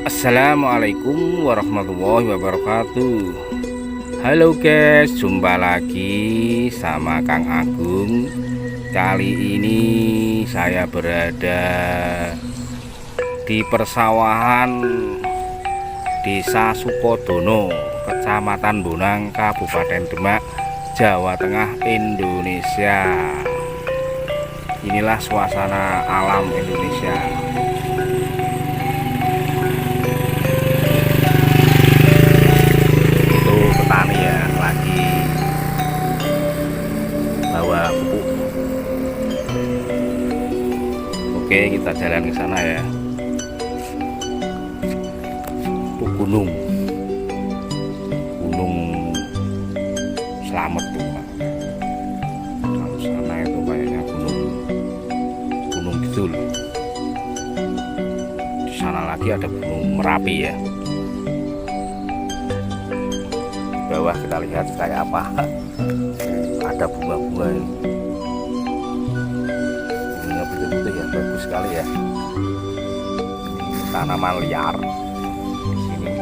Assalamualaikum warahmatullahi wabarakatuh. Halo guys, jumpa lagi sama Kang Agung. Kali ini saya berada di persawahan Desa Sukodono, Kecamatan Bonang, Kabupaten Demak, Jawa Tengah, Indonesia. Inilah suasana alam Indonesia. Petani ya, lagi bawa pupuk. Oke, kita jalan ke sana ya. Itu gunung Slamet tuh Pak. Kalau sana itu kayaknya gunung Kidul. Di sana lagi ada Gunung Merapi ya. Bawah kita lihat kayak apa, ada bunga-bunga ini, bunga putih-putih ya, bagus sekali ya. Tanaman liar di sini.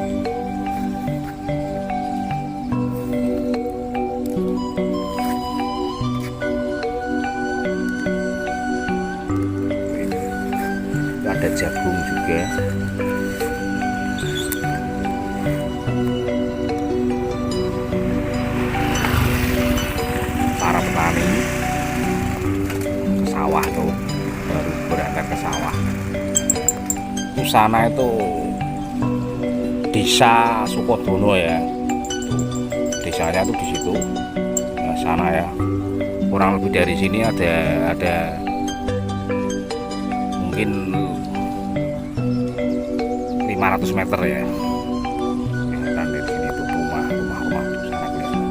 Ada jagung juga. Para petani ke sawah tuh, baru berangkat ke sawah. Di sana itu Desa Sukodono ya, desanya tuh di situ. Nah, sana ya, kurang lebih dari sini ada mungkin 500 meter ya. Dan dari sini tuh rumah tuh sana kelihatan.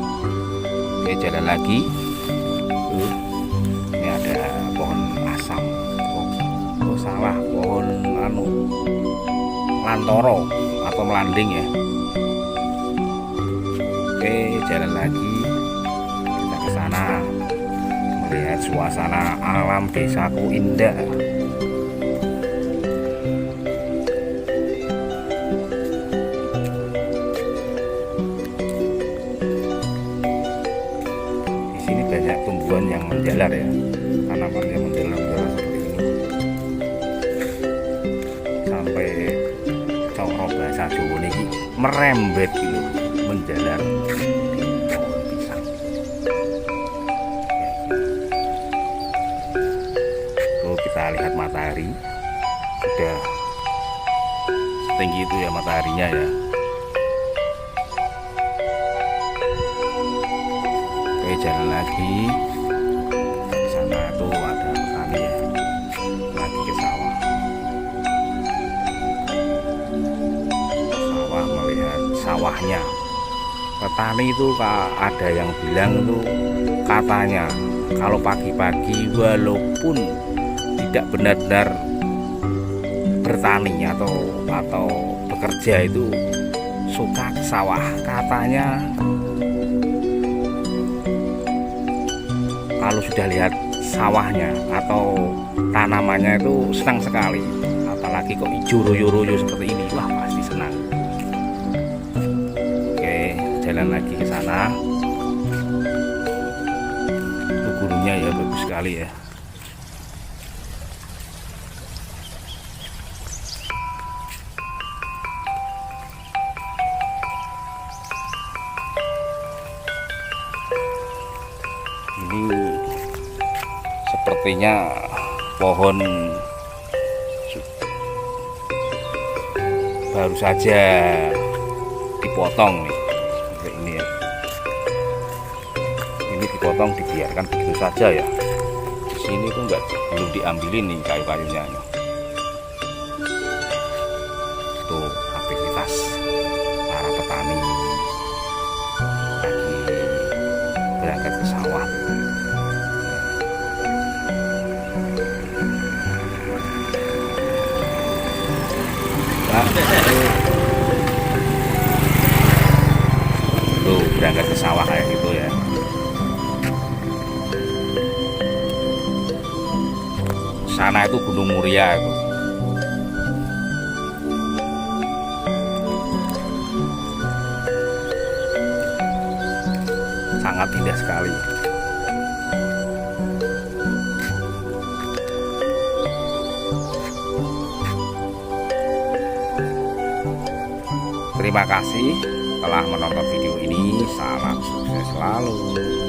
Oke, jalan lagi. Ini ada pohon asam. Oh salah, pohon lantoro atau melanding ya. Oke, jalan lagi. Kita ke sana melihat suasana alam desaku indah. Di sini banyak tumbuhan yang menjalar ya, tanaman yang menjalar seperti ini. Sampai coro bahasa Jawa ini merembet gitu, menjalar di pohon pisang. Lalu kita lihat matahari, sudah setinggi itu ya mataharinya ya. Oke, jalan lagi. Di sana tuh ada petani ya, lagi ke sawah. Sawah, melihat sawahnya. Petani itu ada yang bilang itu, katanya kalau pagi-pagi walaupun tidak benar-benar bertani atau bekerja itu suka ke sawah, katanya kalau sudah lihat sawahnya atau tanamannya itu senang sekali, apalagi kok hijau royo-royo seperti ini, wah pasti senang. Oke, jalan lagi ke sana. Itu gunungnya ya, bagus sekali ya. Ini sepertinya pohon baru saja dipotong nih, seperti ini ya. Ini dipotong, dibiarkan begitu saja ya. Di sini tuh belum diambilin nih kayu-kayunya. Itu aktivitas para petani lagi berangkat ke sawah. Tuh berangkat ke sawah kayak gitu ya. Sana itu Gunung Muria itu. sangat indah sekali. Terima kasih telah menonton video ini. Salam sukses selalu.